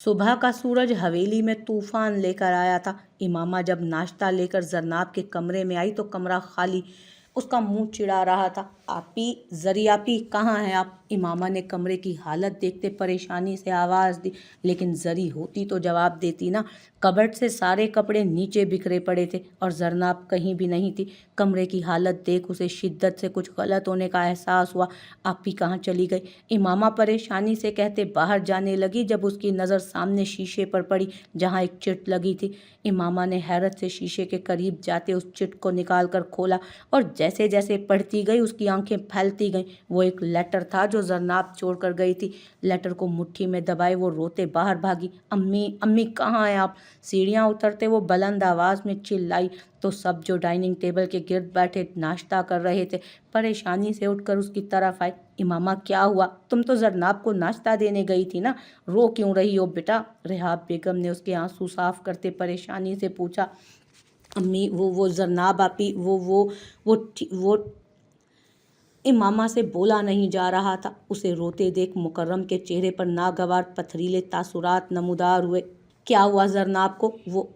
सुबह का सूरज हवेली में तूफान लेकर आया था। इमामा जब नाश्ता लेकर जरनाब के कमरे में आई तो कमरा खाली। उसका मुंह चिढ़ा रहा था। आपी, जरी आपी, कहाँ हैं आप? इमामा ने कमरे की हालत देखते परेशानी से आवाज़ दी। लेकिन जरी होती तो जवाब देती ना। कबर्ड से सारे कपड़े नीचे बिखरे पड़े थे और जरनाब कहीं भी नहीं थी। कमरे की हालत देख उसे शिद्दत से कुछ गलत होने का एहसास हुआ। आपी कहाँ चली गई? इमामा परेशानी से कहते बाहर जाने लगी जब उसकी नज़र सामने शीशे पर पड़ी जहाँ एक चिट लगी थी। इमामा ने हैरत से शीशे के करीब जाते उस चिट को निकाल कर खोला और जैसे जैसे पढ़ती गई उसकी आंखें फैलती गईं। वो एक लेटर था जो जरनाब छोड़ कर गई थी। लेटर को मुट्ठी में दबाए वो रोते बाहर भागी। अम्मी, अम्मी कहाँ हैं आप? सीढ़ियाँ उतरते वो बुलंद आवाज़ में चिल्लाई तो सब जो डाइनिंग टेबल के गिर्द बैठे नाश्ता कर रहे थे परेशानी से उठकर उसकी तरफ आए। इमामा, क्या हुआ? तुम तो जरनाब को नाश्ता देने गई थी ना, रो क्यों रही हो बेटा? रेहाब बेगम ने उसके आंसू साफ करते परेशानी से पूछा। अम्मी, वो जरनाब आपी, वो इमामा से बोला नहीं जा रहा था। उसे रोते देख मुकर्रम के चेहरे पर नागवार पथरीले तासुरात नमूदार हुए। क्या हुआ जरनाब को?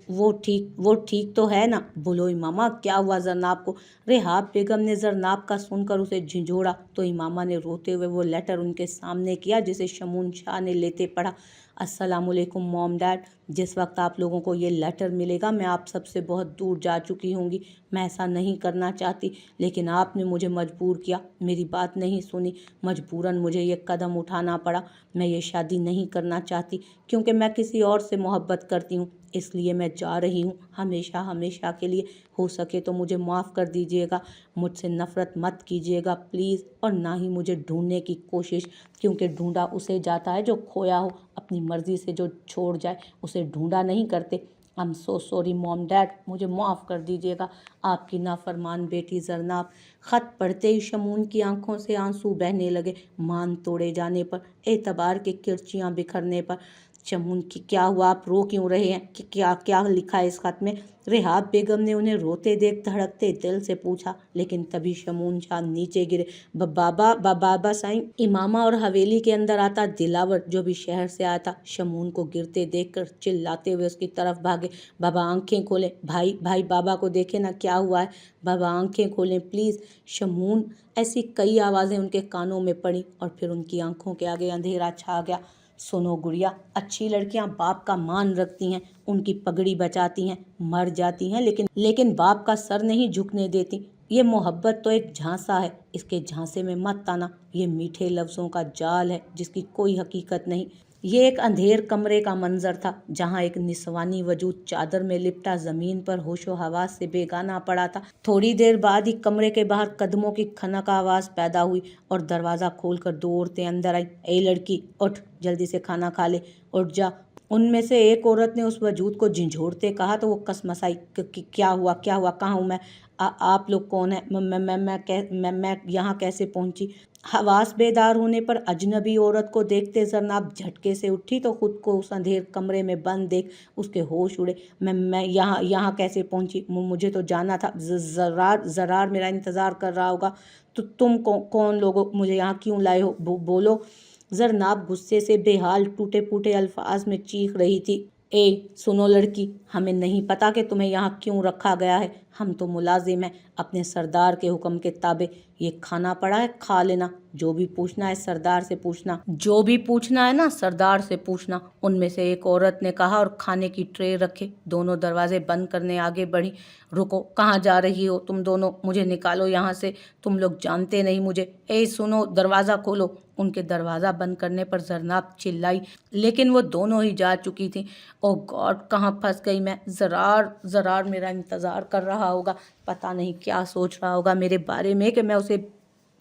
वो ठीक तो है ना? बोलो इमामा, क्या हुआ जरनाब को? रेहाब बेगम ने जरनाब का सुनकर उसे झिझोड़ा तो इमामा ने रोते हुए वो लेटर उनके सामने किया जिसे शमून शाह ने लेते पढ़ा। अस्सलामुअलैकुम मॉम डैड, जिस वक्त आप लोगों को ये लेटर मिलेगा मैं आप सबसे बहुत दूर जा चुकी होंगी। मैं ऐसा नहीं करना चाहती लेकिन आपने मुझे मजबूर किया, मेरी बात नहीं सुनी। मजबूरन मुझे ये कदम उठाना पड़ा। मैं ये शादी नहीं करना चाहती क्योंकि मैं किसी और से मोहब्बत करती हूँ, इसलिए मैं जा रही हूँ हमेशा हमेशा के लिए। हो सके तो मुझे माफ़ कर दीजिएगा, मुझसे नफ़रत मत कीजिएगा प्लीज़, और ना ही मुझे ढूंढने की कोशिश, क्योंकि ढूंढा उसे जाता है जो खोया हो, अपनी मर्ज़ी से जो छोड़ जाए उसे ढूंढा नहीं करते। I am so sorry mom dad, मुझे माफ़ कर दीजिएगा, आपकी नाफरमान बेटी जरनाब। ख़त पढ़ते ही शमून की आंखों से आंसू बहने लगे। मान तोड़े जाने पर, एतबार के किरचियाँ बिखरने पर। शमून की क्या हुआ? आप रो क्यों रहे हैं? कि क्या क्या लिखा है इस खत में? रेहाब बेगम ने उन्हें रोते देख धड़कते दिल से पूछा। लेकिन तभी शमून शाह नीचे गिरे। बाबा साईं। इमामा और हवेली के अंदर आता दिलावर जो भी शहर से आया था शमून को गिरते देखकर चिल्लाते हुए उसकी तरफ भागे। बाबा आंखें खोलें, भाई भाई बाबा को देखे ना, क्या हुआ है? बाबा आंखें खोलें प्लीज़। शमून। ऐसी कई आवाज़ें उनके कानों में पड़ी और फिर उनकी आंखों के आगे अंधेरा छा गया। सुनो गुड़िया, अच्छी लड़कियां बाप का मान रखती हैं, उनकी पगड़ी बचाती हैं, मर जाती हैं लेकिन बाप का सर नहीं झुकने देती। ये मोहब्बत तो एक झांसा है, इसके झांसे में मत आना। ये मीठे लफ्ज़ों का जाल है जिसकी कोई हकीकत नहीं। ये एक अंधेर कमरे का मंजर था जहाँ एक निस्वानी वजूद चादर में लिपटा ज़मीन पर होशो हवास से बेगाना पड़ा था। थोड़ी देर बाद ही कमरे के बाहर कदमों की खनक आवाज़ पैदा हुई और दरवाज़ा खोलकर दो औरतें अंदर आई। ए लड़की, उठ, जल्दी से खाना खा ले, उठ जा। उनमें से एक औरत ने उस वजूद को झिझोड़ते कहा तो वो कसमसाई। क्या हुआ, क्या हुआ? कहाँ हूँ मैं? आप लोग कौन है? मैं यहाँ कैसे पहुँची? हवास बेदार होने पर अजनबी औरत को देखते जरनाब झटके से उठी तो खुद को उस अंधेर कमरे में बंद देख उसके होश उड़े। मैं यहाँ कैसे पहुँची? मुझे तो जाना था। जरार मेरा इंतज़ार कर रहा होगा। तो तुम कौन लोगो? मुझे यहाँ क्यों लाए हो? बोलो। जरनाब गुस्से से बेहाल टूटे फूटे अल्फाज में चीख रही थी। ए सुनो लड़की, हमें नहीं पता कि तुम्हें यहाँ क्यों रखा गया है। हम तो मुलाजिम हैं, अपने सरदार के हुक्म के ताबे। ये खाना पड़ा है, खा लेना। जो भी पूछना है सरदार से पूछना, जो भी पूछना है ना सरदार से पूछना, उनमें से एक औरत ने कहा और खाने की ट्रे रखे दोनों दरवाजे बंद करने आगे बढ़ी। रुको, कहाँ जा रही हो तुम दोनों? मुझे निकालो यहाँ से, तुम लोग जानते नहीं मुझे। ए सुनो, दरवाज़ा खोलो। उनके दरवाज़ा बंद करने पर जरनाब चिल्लाई लेकिन वो दोनों ही जा चुकी थी। ओ गॉड, कहाँ फंस गई मैं? जरार मेरा इंतज़ार कर रहा होगा, पता नहीं क्या सोच रहा होगा मेरे बारे में कि मैं उसे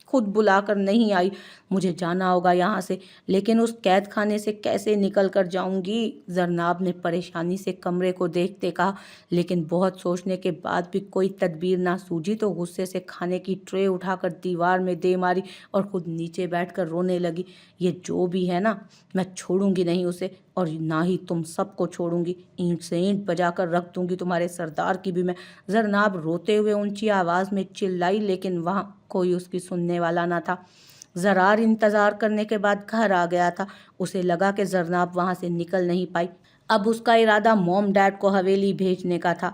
खुद बुलाकर नहीं आई। मुझे जाना होगा यहाँ से, लेकिन उस कैद खाने से कैसे निकल कर जाऊँगी? जरनाब ने परेशानी से कमरे को देखते कहा। लेकिन बहुत सोचने के बाद भी कोई तदबीर ना सूझी तो गुस्से से खाने की ट्रे उठाकर दीवार में दे मारी और खुद नीचे बैठकर रोने लगी। ये जो भी है ना, मैं छोड़ूंगी नहीं उसे, और ना ही तुम सबको छोड़ूंगी। ईंट से ईंट बजाकर रख दूंगी तुम्हारे सरदार की भी मैं। जरनाब रोते हुए ऊंची आवाज़ में चिल्लाई लेकिन वहाँ कोई उसकी सुनने वाला ना था। زرار انتظار کرنے کے بعد گھر آ گیا تھا۔ اسے لگا کہ زرناب وہاں سے نکل نہیں پائی۔ اب اس کا ارادہ موم ڈیڈ کو حویلی بھیجنے کا تھا۔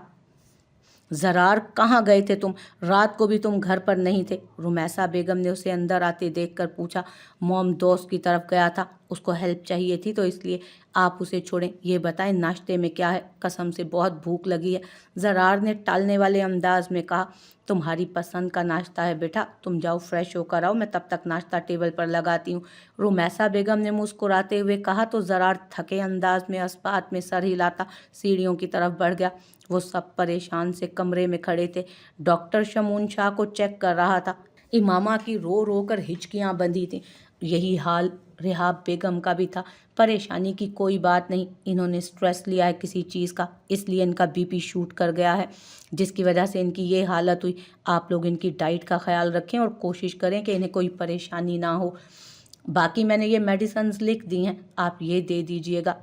زرار کہاں گئے تھے تم؟ رات کو بھی تم گھر پر نہیں تھے؟ رمیسا بیگم نے اسے اندر آتے دیکھ کر پوچھا۔ موم دوست کی طرف گیا تھا، اس کو ہیلپ چاہیے تھی تو اس لیے۔ آپ اسے چھوڑیں، یہ بتائیں ناشتے میں کیا ہے؟ قسم سے بہت بھوک لگی ہے، زرار نے ٹالنے والے انداز میں کہا۔ تمہاری پسند کا ناشتہ ہے بیٹا، تم جاؤ فریش ہو کر آؤ، میں تب تک ناشتہ ٹیبل پر لگاتی ہوں، رمیسا بیگم نے مسکراتے ہوئے کہا تو زرار تھکے انداز میں اسپات میں سر ہلاتا سیڑھیوں کی طرف بڑھ گیا۔ وہ سب پریشان سے کمرے میں کھڑے تھے۔ ڈاکٹر شمون شاہ کو چیک کر رہا تھا۔ امامہ کی رو رو کر ہچکیاں بندھی تھیں۔ یہی حال رحاب بیگم کا بھی تھا۔ پریشانی کی کوئی بات نہیں، انہوں نے سٹریس لیا ہے کسی چیز کا، اس لیے ان کا بی پی شوٹ کر گیا ہے، جس کی وجہ سے ان کی یہ حالت ہوئی۔ آپ لوگ ان کی ڈائٹ کا خیال رکھیں اور کوشش کریں کہ انہیں کوئی پریشانی نہ ہو۔ باقی میں نے یہ میڈیسنز لکھ دی ہیں، آپ یہ دے دیجئے گا۔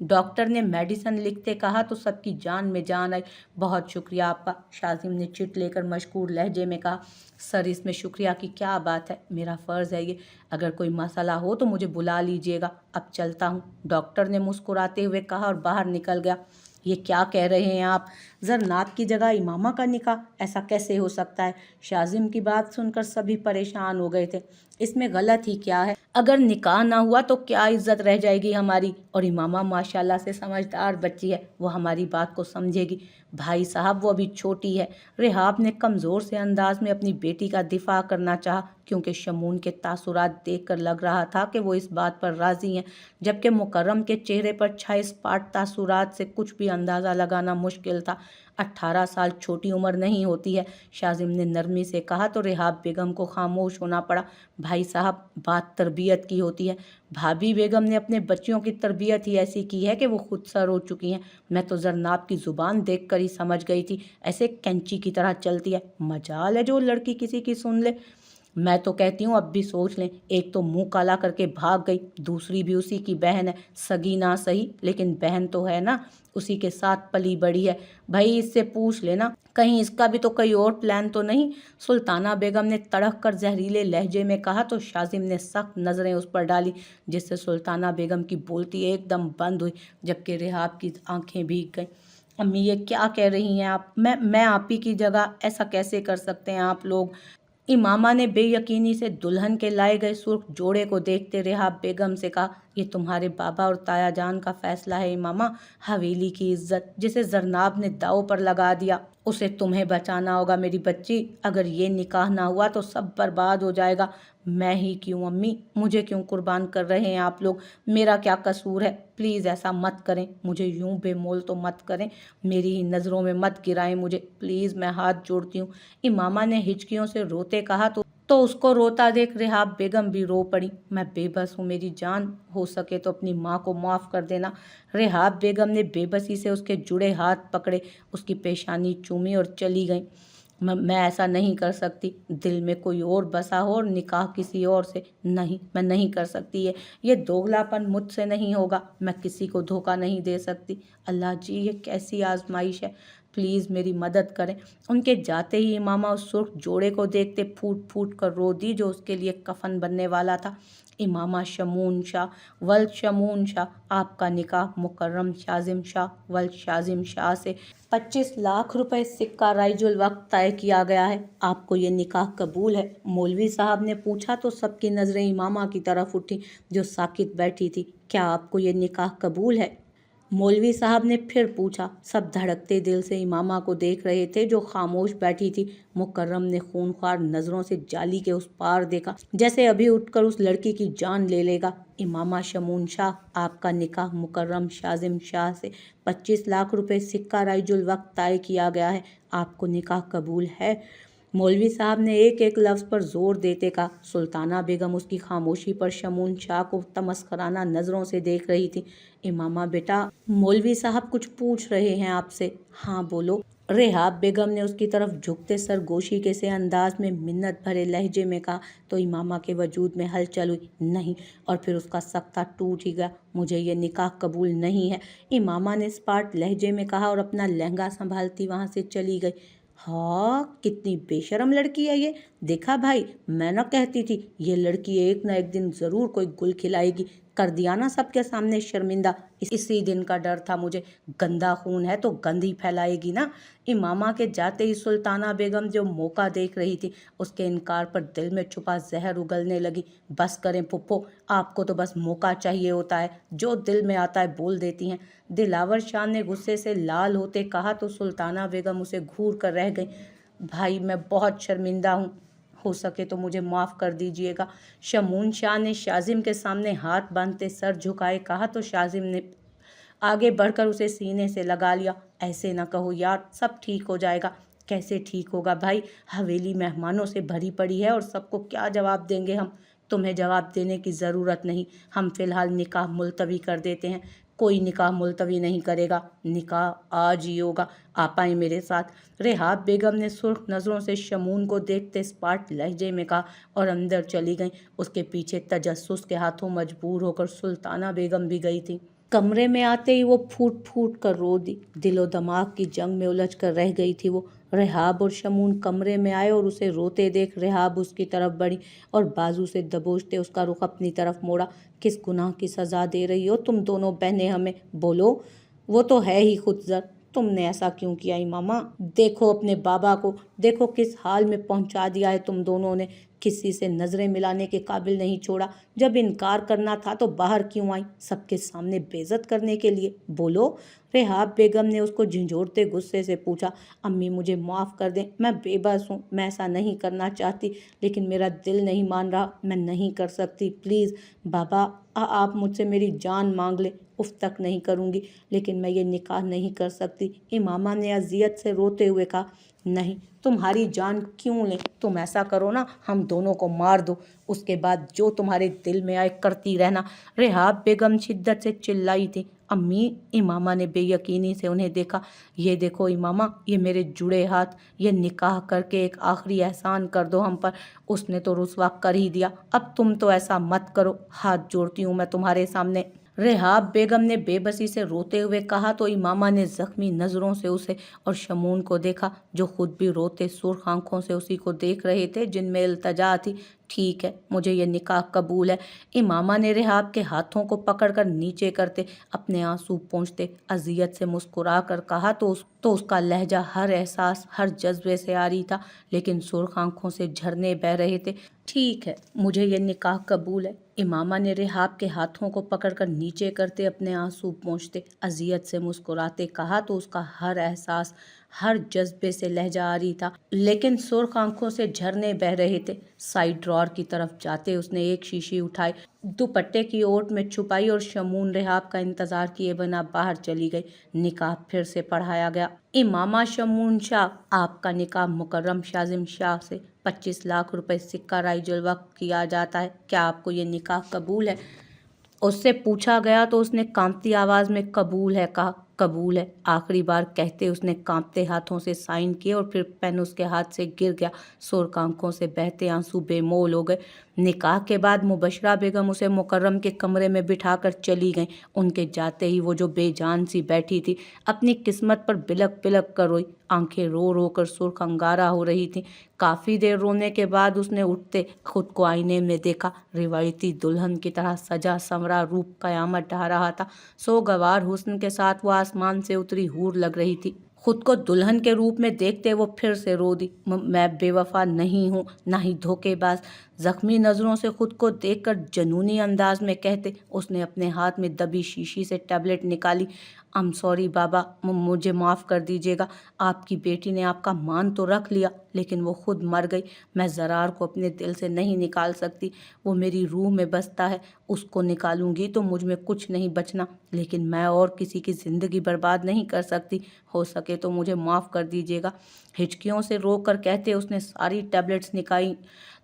ڈاکٹر نے میڈیسن لکھتے کہا تو سب کی جان میں جان آئی۔ بہت شکریہ آپ کا، شاذم نے چٹ لے کر مشکور لہجے میں کہا۔ سر اس میں شکریہ کی کیا بات ہے، میرا فرض ہے یہ، اگر کوئی مسئلہ ہو تو مجھے بلا لیجیے گا، اب چلتا ہوں، ڈاکٹر نے مسکراتے ہوئے کہا اور باہر نکل گیا۔ یہ کیا کہہ رہے ہیں آپ؟ زرناب کی جگہ امامہ کا نکاح، ایسا کیسے ہو سکتا ہے؟ شاذم کی بات سن کر سبھی پریشان ہو گئے تھے۔ اس میں غلط ہی کیا ہے؟ اگر نکاح نہ ہوا تو کیا عزت رہ جائے گی ہماری؟ اور امامہ ماشاءاللہ سے سمجھدار بچی ہے، وہ ہماری بات کو سمجھے گی۔ بھائی صاحب وہ ابھی چھوٹی ہے، رحاب نے کمزور سے انداز میں اپنی بیٹی کا دفاع کرنا چاہا، کیونکہ شمون کے تاثرات دیکھ کر لگ رہا تھا کہ وہ اس بات پر راضی ہیں، جبکہ مکرم کے چہرے پر چھائے اسپاٹ تاثرات سے کچھ بھی اندازہ لگانا مشکل تھا۔ 18 سال چھوٹی عمر نہیں ہوتی ہے، شاذم نے نرمی سے کہا تو رحاب بیگم کو خاموش ہونا پڑا۔ بھائی صاحب بات تربیت کی ہوتی ہے، بھابھی بیگم نے اپنے بچیوں کی تربیت ہی ایسی کی ہے کہ وہ خود سر ہو چکی ہیں۔ میں تو زرناب کی زبان دیکھ کر ہی سمجھ گئی تھی، ایسے کینچی کی طرح چلتی ہے، مجال ہے جو لڑکی کسی کی سن لے۔ میں تو کہتی ہوں اب بھی سوچ لیں، ایک تو منہ کالا کر کے بھاگ گئی، دوسری بھی اسی کی بہن ہے، سگی نہ سہی لیکن بہن تو ہے نا، اسی کے ساتھ پلی بڑی ہے۔ بھائی اس سے پوچھ لینا کہیں اس کا بھی تو کوئی اور پلان تو نہیں، سلطانہ بیگم نے تڑک کر زہریلے لہجے میں کہا تو شاذم نے سخت نظریں اس پر ڈالی، جس سے سلطانہ بیگم کی بولتی ایک دم بند ہوئی، جبکہ رحاب کی آنکھیں بھیگ گئیں۔ امی یہ کیا کہہ رہی ہیں آپ؟ میں آپ ہی کی جگہ ایسا کیسے کر سکتے ہیں آپ لوگ؟ امامہ نے بے یقینی سے دلہن کے لائے گئے سرخ جوڑے کو دیکھتے رحاب بیگم سے کہا، یہ تمہارے بابا اور تایا جان کا فیصلہ ہے امامہ، حویلی کی عزت جسے زرناب نے داؤ پر لگا دیا، اسے تمہیں بچانا ہوگا میری بچی، اگر یہ نکاح نہ ہوا تو سب برباد ہو جائے گا۔ میں ہی کیوں امی، مجھے کیوں قربان کر رہے ہیں آپ لوگ؟ میرا کیا قصور ہے؟ پلیز ایسا مت کریں، مجھے یوں بے مول تو مت کریں، میری ہی نظروں میں مت گرائیں مجھے، پلیز میں ہاتھ جوڑتی ہوں۔ امامہ نے ہچکیوں سے روتے کہا تو اس کو روتا دیکھ رحاب بیگم بھی رو پڑی۔ میں بے بس ہوں میری جان، ہو سکے تو اپنی ماں کو معاف کر دینا۔ رحاب بیگم نے بے بسی سے اس کے جڑے ہاتھ پکڑے، اس کی پیشانی چومی اور چلی گئیں۔ میں ایسا نہیں کر سکتی، دل میں کوئی اور بسا ہو اور نکاح کسی اور سے، نہیں میں نہیں کر سکتی، یہ دوگلاپن مجھ سے نہیں ہوگا، میں کسی کو دھوکہ نہیں دے سکتی۔ اللہ جی یہ کیسی آزمائش ہے، پلیز میری مدد کریں۔ ان کے جاتے ہی امامہ اس سرخ جوڑے کو دیکھتے پھوٹ پھوٹ کر رو دی جو اس کے لیے کفن بننے والا تھا۔ امامہ شمون شاہ ولد شمون شاہ، آپ کا نکاح مکرم شاذم شاہ ولد شاذم شاہ سے 25 لاکھ روپے سکہ رائج الوقت طے کیا گیا ہے، آپ کو یہ نکاح قبول ہے؟ مولوی صاحب نے پوچھا تو سب کی نظریں امامہ کی طرف اٹھی جو ساکت بیٹھی تھی۔ کیا آپ کو یہ نکاح قبول ہے؟ مولوی صاحب نے پھر پوچھا۔ سب دھڑکتے دل سے امامہ کو دیکھ رہے تھے جو خاموش بیٹھی تھی۔ مکرم نے خونخوار نظروں سے جالی کے اس پار دیکھا جیسے ابھی اٹھ کر اس لڑکی کی جان لے لے گا۔ امامہ شمون شاہ، آپ کا نکاح مکرم شاذم شاہ سے 25 لاکھ روپے سکہ رائج الوقت طے کیا گیا ہے، آپ کو نکاح قبول ہے؟ مولوی صاحب نے ایک ایک لفظ پر زور دیتے کہا۔ سلطانہ بیگم اس کی خاموشی پر شمون شاہ کو تمسخرانہ نظروں سے دیکھ رہی تھی۔ امامہ بیٹا، مولوی صاحب کچھ پوچھ رہے ہیں آپ سے۔ ہاں بولو۔ رحاب بیگم نے اس کی طرف جھکتے سرگوشی کے سے انداز میں منت بھرے لہجے میں کہا تو امامہ کے وجود میں ہلچل ہوئی۔ نہیں، اور پھر اس کا سکتہ ٹوٹ ہی گیا، مجھے یہ نکاح قبول نہیں ہے، امامہ نے اسپاٹ لہجے میں کہا اور اپنا لہنگا سنبھالتی وہاں سے چلی گئی۔ ہاں کتنی بے شرم لڑکی ہے یہ، دیکھا بھائی میں نہ کہتی تھی یہ لڑکی ایک نہ ایک دن ضرور کوئی گل کھلائے گی، کر دیا نا سب کے سامنے شرمندہ، اسی دن کا ڈر تھا مجھے، گندا خون ہے تو گند ہی پھیلائے گی نا۔ امامہ کے جاتے ہی سلطانہ بیگم جو موقع دیکھ رہی تھی اس کے انکار پر دل میں چھپا زہر اگلنے لگی۔ بس کریں پھپھو، آپ کو تو بس موقع چاہیے ہوتا ہے، جو دل میں آتا ہے بول دیتی ہیں۔ دلاور شاہ نے غصے سے لال ہوتے کہا تو سلطانہ بیگم اسے گھور کر رہ گئی۔ بھائی میں بہت شرمندہ ہوں، ہو سکے تو مجھے معاف کر دیجیے گا۔ شمون شاہ نے شازم کے سامنے ہاتھ باندھتے سر جھکائے کہا تو شازم نے آگے بڑھ کر اسے سینے سے لگا لیا۔ ایسے نہ کہو یار، سب ٹھیک ہو جائے گا۔ کیسے ٹھیک ہوگا بھائی، حویلی مہمانوں سے بھری پڑی ہے اور سب کو کیا جواب دیں گے ہم؟ تمہیں جواب دینے کی ضرورت نہیں، ہم فی الحال نکاح ملتوی کر دیتے ہیں۔ کوئی نکاح ملتوی نہیں کرے گا، نکاح آج ہی ہوگا، آپ آئیں میرے ساتھ۔ رحاب بیگم نے سرخ نظروں سے شمون کو دیکھتے اسپاٹ لہجے میں کہا اور اندر چلی گئیں۔ اس کے پیچھے تجسس کے ہاتھوں مجبور ہو کر سلطانہ بیگم بھی گئی تھی۔ کمرے میں آتے ہی وہ پھوٹ پھوٹ کر رو دی، دل و دماغ کی جنگ میں الجھ کر رہ گئی تھی وہ۔ رحاب اور شمون کمرے میں آئے اور اسے روتے دیکھ رحاب اس کی طرف بڑھی اور بازو سے دبوچتے اس کا رخ اپنی طرف موڑا۔ کس گناہ کی سزا دے رہی ہو تم دونوں بہنیں ہمیں، بولو؟ وہ تو ہے ہی خود زر، تم نے ایسا کیوں کیا امامہ؟ دیکھو اپنے بابا کو، دیکھو کس حال میں پہنچا دیا ہے تم دونوں نے، کسی سے نظریں ملانے کے قابل نہیں چھوڑا۔ جب انکار کرنا تھا تو باہر کیوں آئی، سب کے سامنے بے عزت کرنے کے لیے، بولو؟ رحاب بیگم نے اس کو جھنجھوڑتے غصے سے پوچھا۔ امی مجھے معاف کر دیں، میں بے بس ہوں، میں ایسا نہیں کرنا چاہتی لیکن میرا دل نہیں مان رہا، میں نہیں کر سکتی، پلیز بابا آپ مجھ سے میری جان مانگ لیں، اف تک نہیں کروں گی لیکن میں یہ نکاح نہیں کر سکتی۔ امامہ نے اذیت سے روتے ہوئے کہا، نہیں تمہاری جان کیوں لیں، تم ایسا کرو نا ہم دونوں کو مار دو، اس کے بعد جو تمہارے دل میں آئے کرتی رہنا۔ رحاب بیگم شدت سے چلائی تھی۔ امی، امامہ نے بے یقینی سے انہیں دیکھا۔ یہ دیکھو امامہ، یہ میرے جڑے ہاتھ، یہ نکاح کر کے ایک آخری احسان کر دو ہم پر، اس نے تو رسوا کر ہی دیا، اب تم تو ایسا مت کرو، ہاتھ جوڑتی ہوں میں تمہارے سامنے۔ رحاب بیگم نے بے بسی سے روتے ہوئے کہا تو امامہ نے زخمی نظروں سے اسے اور شمون کو دیکھا جو خود بھی روتے سرخ آنکھوں سے اسی کو دیکھ رہے تھے جن میں التجا تھی۔ ٹھیک ہے، مجھے یہ نکاح قبول ہے۔ امامہ نے رحاب کے ہاتھوں کو پکڑ کر نیچے کرتے اپنے آنسو پونچھتے اذیت سے مسکرا کر کہا تو اس کا لہجہ ہر احساس ہر جذبے سے عاری تھا لیکن سرخ آنکھوں سے جھرنے بہہ رہے تھے۔ ٹھیک ہے، مجھے یہ نکاح قبول ہے۔ امامہ نے رحاب کے ہاتھوں کو پکڑ کر نیچے کرتے اپنے آنسو پونچھتے اذیت سے مسکراتے کہا تو اس کا ہر احساس ہر جذبے سے لہجہ عاری تھا لیکن سرخ آنکھوں سے جھرنے بہہ رہے تھے۔ سائڈ ڈرار کی طرف جاتے اس نے ایک شیشی اٹھائی، دوپٹے کی اوٹ میں چھپائی اور شمون رحاب کا انتظار کیے بنا باہر چلی گئی۔ نکاح پھر سے پڑھایا گیا۔ امامہ شمون شاہ، آپ کا نکاح مکرم شازم شاہ سے 25 لاکھ روپے سکہ رائج الوقت کیا جاتا ہے، کیا آپ کو یہ نکاح قبول ہے؟ اس سے پوچھا گیا تو اس نے کانپتی آواز میں قبول ہے کہا۔ قبول ہے، آخری بار کہتے اس نے کانپتے ہاتھوں سے سائن کیے اور پھر پین اس کے ہاتھ سے گر گیا۔ سرخ آنکھوں سے بہتے آنسو بے مول ہو گئے۔ نکاح کے بعد مبشرہ بیگم اسے مکرم کے کمرے میں بٹھا کر چلی گئیں۔ ان کے جاتے ہی وہ جو بے جان سی بیٹھی تھی اپنی قسمت پر بلک بلک کر روئی، آنکھیں رو رو کر سرخ انگارہ ہو رہی تھیں۔ کافی دیر رونے کے بعد اس نے اٹھتے خود کو آئینے میں دیکھا، روایتی دلہن کی طرح سجا سنورا روپ قیامت ڈھا رہا تھا۔ سوگوار حسن کے ساتھ وہ آسمان سے اتری حور لگ رہی تھی۔ خود کو دلہن کے روپ میں دیکھتے وہ پھر سے رو دی۔ میں بے وفا نہیں ہوں، نہ ہی دھوکے باز، زخمی نظروں سے خود کو دیکھ کر جنونی انداز میں کہتے اس نے اپنے ہاتھ میں دبی شیشی سے ٹیبلٹ نکالی۔ سوری بابا، مجھے معاف کر دیجیے گا، آپ کی بیٹی نے آپ کا مان تو رکھ لیا لیکن وہ خود مر گئی، میں زرار کو اپنے دل سے نہیں نکال سکتی، وہ میری روح میں بستا ہے، اس کو نکالوں گی تو مجھ میں کچھ نہیں بچنا لیکن میں اور کسی کی زندگی برباد نہیں کر سکتی، ہو سکے تو مجھے معاف کر دیجیے گا۔ ہچکیوں سے رو کر کہتے اس نے ساری ٹیبلٹس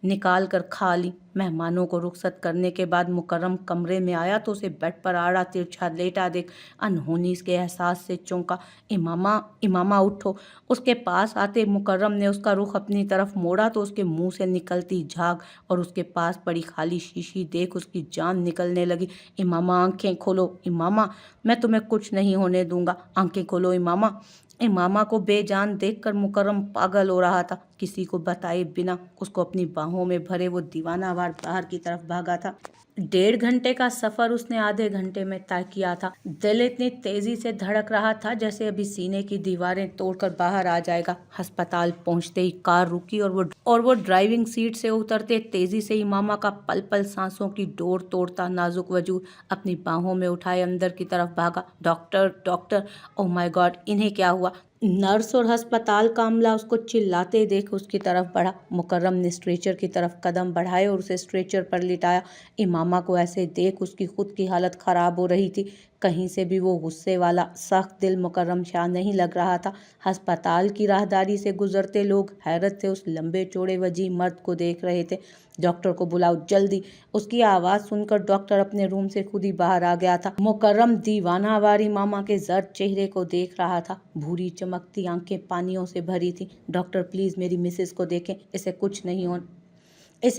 نکال کر کھا لی۔ مہمانوں کو رخصت کرنے کے بعد مکرم کمرے میں آیا تو اسے بیڈ پر آڑا ترچھا لیٹا دیکھ انہونی اس کے احساس سے چونکا۔ امامہ اٹھو۔ اس کے پاس آتے مکرم نے اس کا رخ اپنی طرف موڑا تو اس کے منہ سے نکلتی جھاگ اور اس کے پاس پڑی خالی شیشی دیکھ اس کی جان نکلنے لگی۔ امامہ آنکھیں کھولو، امامہ मैं तुम्हें कुछ नहीं होने दूंगा। आंखें खोलो इमामा। इमामा को बेजान देखकर मुकर्रम पागल हो रहा था। किसी को बताए बिना उसको अपनी बाहों में भरे वो दीवानावार बाहर की तरफ भागा था। 1.5 घंटे का सफर उसने आधे घंटे में तय किया था। दिल इतनी तेजी से धड़क रहा था जैसे अभी सीने की दीवारें तोड़कर बाहर आ जाएगा। अस्पताल पहुंचते ही कार रुकी और वो ड्राइविंग सीट से उतरते तेजी से इमामा का पल पल सांसों की डोर तोड़ता नाजुक वजूद अपनी बाहों में उठाए अंदर की तरफ भागा। Doctor doctor, oh my God, इन्हें क्या हुआ? नर्स और अस्पताल का अमला उसको चिल्लाते देख उसकी तरफ बढ़ा। मुकर्रम ने स्ट्रेचर की तरफ कदम बढ़ाए और उसे स्ट्रेचर पर लिटाया। इमामा को ऐसे देख उसकी खुद की हालत खराब हो रही थी। कहीं से भी वो गुस्से वाला सख्त दिल मुकर्रम शाह नहीं लग रहा था। अस्पताल की राहदारी से गुजरते लोग हैरत से उस लंबे चौड़े वजीह मर्द को देख रहे थे। डॉक्टर को बुलाओ जल्दी। उसकी आवाज़ सुनकर डॉक्टर अपने रूम से खुद ही बाहर आ गया था। मुकर्रम दीवानावार इमामा के जर्द चेहरे को देख रहा था। भूरी चमकती आंखें पानियों से भरी थी। डॉक्टर प्लीज़ मेरी मिसेस को देखें, इसे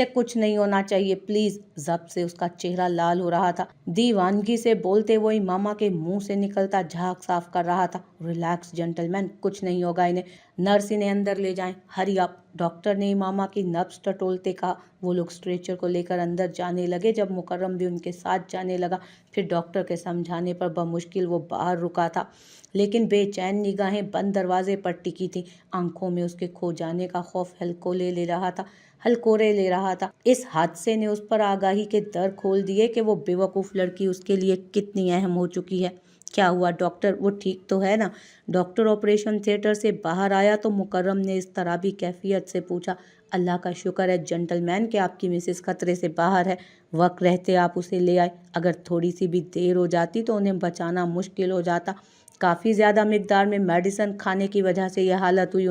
कुछ नहीं होना चाहिए प्लीज़। जब से उसका चेहरा लाल हो रहा था। दीवानगी से बोलते वो इमामा के मुंह से निकलता झाग साफ कर रहा था। रिलैक्स जेंटलमैन, कुछ नहीं होगा इन्हें। नर्स इन्हें अंदर ले जाएं, हरी अप। डॉक्टर ने इमामा की नब्ज टटोलते कहा। वो लोग स्ट्रेचर को लेकर अंदर जाने लगे जब मुकर्रम भी उनके साथ जाने लगा। फिर डॉक्टर के समझाने पर बमुश्किल वो बाहर रुका था, लेकिन बेचैन निगाहें बंद दरवाजे पर टिकी थी। आंखों में उसके खो जाने का खौफ हलकोरे ले रहा था। इस हादसे ने उस पर आगाही के दर खोल दिए कि वो बेवकूफ़ लड़की उसके लिए कितनी अहम हो चुकी है। क्या हुआ डॉक्टर, वो ठीक तो है ना? डॉक्टर ऑपरेशन थिएटर से बाहर आया तो मुकर्रम ने इस तरह भी कैफियत से पूछा। अल्लाह का शुक्र है जेंटलमैन कि आपकी मिसेस खतरे से बाहर है। वक्त रहते आप उसे ले आए। अगर थोड़ी सी भी देर हो जाती तो उन्हें बचाना मुश्किल हो जाता। काफ़ी ज़्यादा मिकदार में मेडिसिन खाने की वजह से यह हालत हुई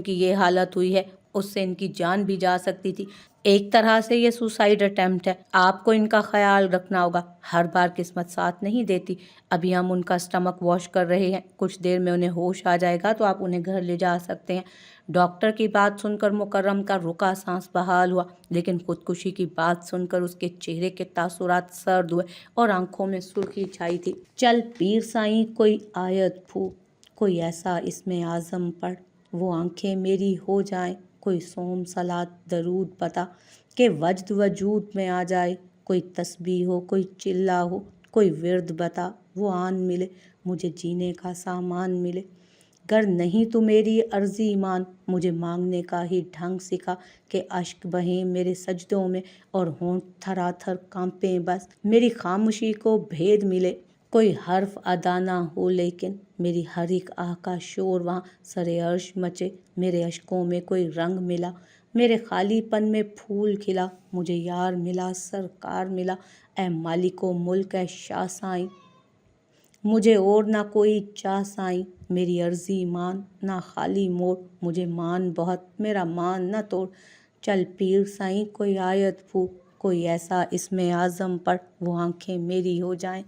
ये हालत हुई है। उससे इनकी जान भी जा सकती थी। एक तरह से ये सुसाइड अटेम्प्ट है। आपको इनका ख्याल रखना होगा। हर बार किस्मत साथ नहीं देती। अभी हम उनका स्टमक वॉश कर रहे हैं। कुछ देर में उन्हें होश आ जाएगा तो आप उन्हें घर ले जा सकते हैं। डॉक्टर की बात सुनकर मुकर्रम का रुका सांस बहाल हुआ, लेकिन खुदकुशी की बात सुनकर उसके चेहरे के तासुरात सर्द हुए और आंखों में सुर्खी छाई थी। चल पीर साईं, कोई आयत फूक, कोई ऐसा इसमें आज़म पढ़, वो आंखें मेरी हो जाएं। कोई सोम सलात दरूद बता कि वजद वजूद में आ जाए। कोई तस्बीह हो, कोई चिल्ला हो, कोई विर्द बता, वो आन मिले, मुझे जीने का सामान मिले। गर नहीं तो मेरी अर्जी ईमान, मुझे मांगने का ही ढंग सिखा कि अश्क बहें मेरे सजदों में और होंठ थराथर कांपें बस मेरी खामोशी को भेद मिले। कोई हर्फ अदा ना हो लेकिन मेरी हर एक आह का शोर वहाँ सरे अर्श मचे। मेरे अश्कों में कोई रंग मिला, मेरे खालीपन में फूल खिला। मुझे यार मिला, सरकार मिला, ए मालिको मुल्क ए शाह साईं। मुझे और ना कोई चाह साईं, मेरी अर्जी मान ना खाली मोड़। मुझे मान बहुत, मेरा मान ना तोड़। चल पीर साईं, कोई आयत फूक, कोई ऐसा इसमें आज़म पढ़, वो आंखें मेरी हो जाएं।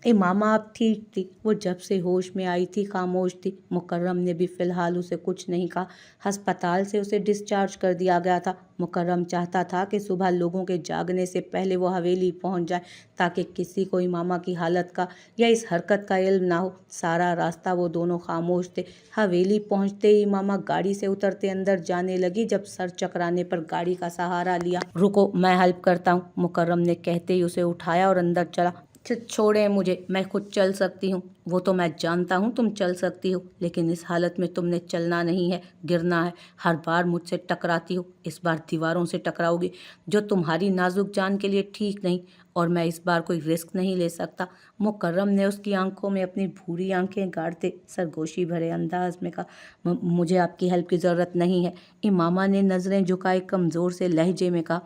इमामा अब ठीक थी। वो जब से होश में आई थी खामोश थी। मुकर्रम ने भी फ़िलहाल उसे कुछ नहीं कहा। अस्पताल से उसे डिस्चार्ज कर दिया गया था। मुकर्रम चाहता था कि सुबह लोगों के जागने से पहले वो हवेली पहुंच जाए, ताकि किसी को इमामा की हालत का या इस हरकत का इल्म ना हो। सारा रास्ता वो दोनों खामोश थे। हवेली पहुंचते ही इमामा गाड़ी से उतरते अंदर जाने लगी। जब सर चकराने पर गाड़ी का सहारा लिया। रुको, मैं हेल्प करता हूँ, मुकर्रम ने कहते ही उसे उठाया और अंदर चला। छोड़ें मुझे, मैं खुद चल सकती हूँ। वो तो मैं जानता हूँ तुम चल सकती हो, लेकिन इस हालत में तुमने चलना नहीं है, गिरना है। हर बार मुझसे टकराती हो, इस बार दीवारों से टकराओगी, जो तुम्हारी नाजुक जान के लिए ठीक नहीं। और मैं इस बार कोई रिस्क नहीं ले सकता। मुकर्रम ने उसकी आंखों में अपनी भूरी आंखें गाड़ते सरगोशी भरे अंदाज में कहा, मुझे आपकी हेल्प की ज़रूरत नहीं है। इमामा ने नज़रें झुकाए कमज़ोर से लहजे में कहा,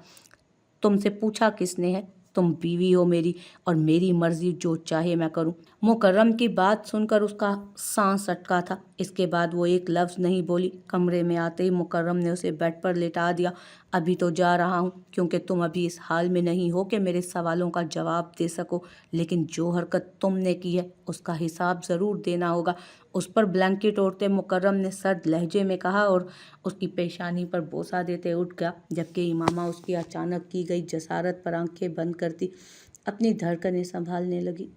तुमसे पूछा किसने है? तुम बीवी हो मेरी, और मेरी मर्जी जो चाहे मैं करूं। मुकर्रम की बात सुनकर उसका सांस अटका था। इसके बाद वो एक लफ्ज़ नहीं बोली। कमरे में आते ही मुकर्रम ने उसे बेड पर लेटा दिया। अभी तो जा रहा हूँ, क्योंकि तुम अभी इस हाल में नहीं हो कि मेरे सवालों का जवाब दे सको, लेकिन जो हरकत तुमने की है उसका हिसाब ज़रूर देना होगा। उस पर ब्लैंकेट ओढ़ते मुकर्रम ने सर्द लहजे में कहा और उसकी पेशानी पर बोसा देते उठ गया, जबकि इमामा उसकी अचानक की गई जसारत पर आंखें बंद करती اپنی دھڑکنیں سنبھالنے لگی۔